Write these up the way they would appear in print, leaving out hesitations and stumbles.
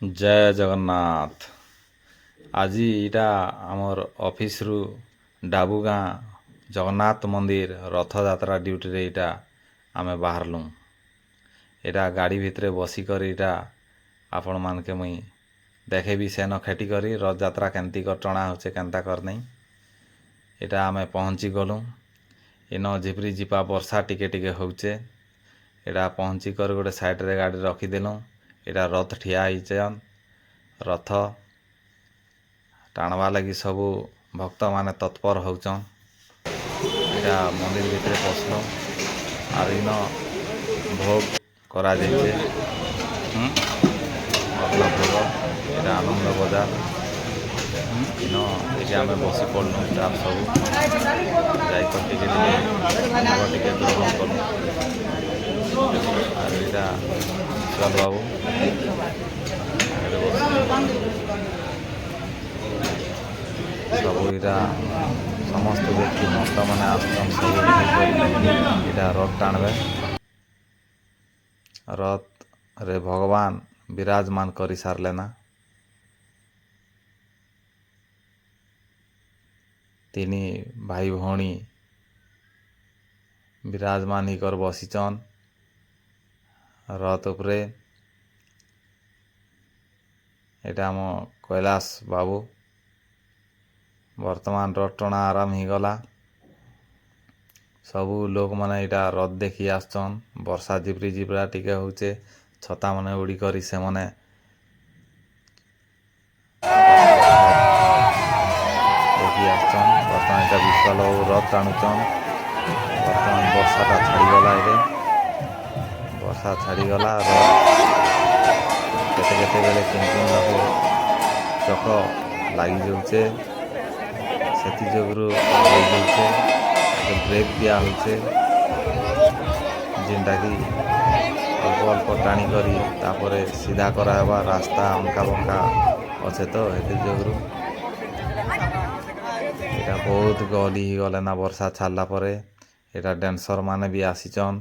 जय जगन्नाथ। आज इटा आमर ऑफिस रु डाबू गाँ जगन्नाथ मंदिर रथ यात्रा ड्यूटी रे इटा आमे बाहरलु। इटा गाड़ी भितरे बसिकर इटा आपण मान के मुई देखेबी सेन खेटी करी रथ यात्रा केंती कर टणा होचे केंता कर नहीं। इटा आमे पहुँची गलु। इन झिपरी झिपा वर्षा टिके टिके होचे। इटा पहुँची कर गोटे साइड रे गाड़ी रखीदेलु। इटा रथ ठिया होचन। रथ टाणवा लगी सबू भक्त माने तत्पर होचन। इटा मंदिर भितरे पसलो आर इन भोग करा जाइए। मतलब भोग इटा आनंद बजार इन ये आम बसी पड़लु। स्टाफ सब जाकर टिके ग्रहण कलु। आर इटा चल बाबू सब इटा समस्त व्यक्ति भक्त मैंने आसन सब इटा रथ टाणवे। रथ रे भगवान विराजमान करी सारले ना। तीनी भाई भौणी विराजमान ही कर बसीचन रथ उपरे। एटा आम कैलाश बाबू वर्तमान रथ टଣା आराम ही गला। सबू लोक माने इटा रथ देखी आसचन। वर्षा झिपरी झिपरा टिके होचे। छता माने उड़ी करी से माने देखी आसचन। वर्तमान इटा विशाल रथ टाणुचन। वर्तमान वर्षाटा छाड़ी गला। एरे वर्षा छाड़ी गला। केते केते बेले किन लागू चक लगी जाऊे से जोगु ब्रेक दिया होचे जिनटा कि अल्प अल्प टाणी करी तापरे सीधा करावा। रास्ता अंका बंका अच्छे तो ये जोगु यहाँ बहुत गली ही गले ना। वर्षा छाड़ला परे एटा डांसर माने भी आसीचन।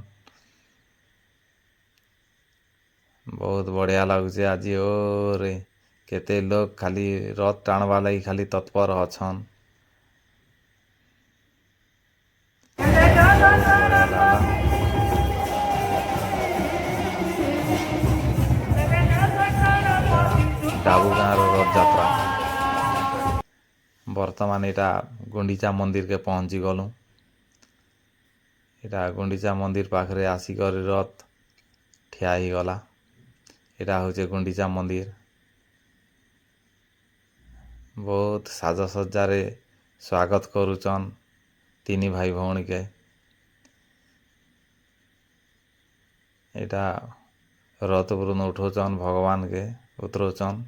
बहुत बढ़िया लगुचे आज। ओ रे केते लोग खाली रथ टाणवा लगी खाली तत्पर अछन। डाबू गाँव रथ यात्रा वर्तमान इटा गुंडीचा मंदिर के पहुँची गलु। इटा गुंडीचा मंदिर पाखरे आसिकर रथ ठिया ही गला। इटा होचे गुंडीचा मंदिर। बहुत साजसज्जा रे स्वागत करुचन तीनी भाई भौणी के। इटा रथ उपरुन उठोचन भगवान के उतरोचन।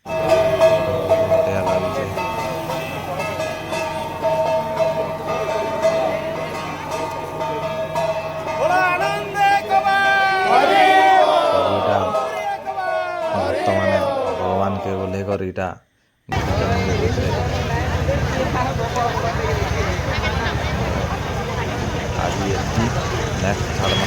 बढ़िया लागुचे। भक्त माने भगवान के बोले कर इटा आज नेक्स्ट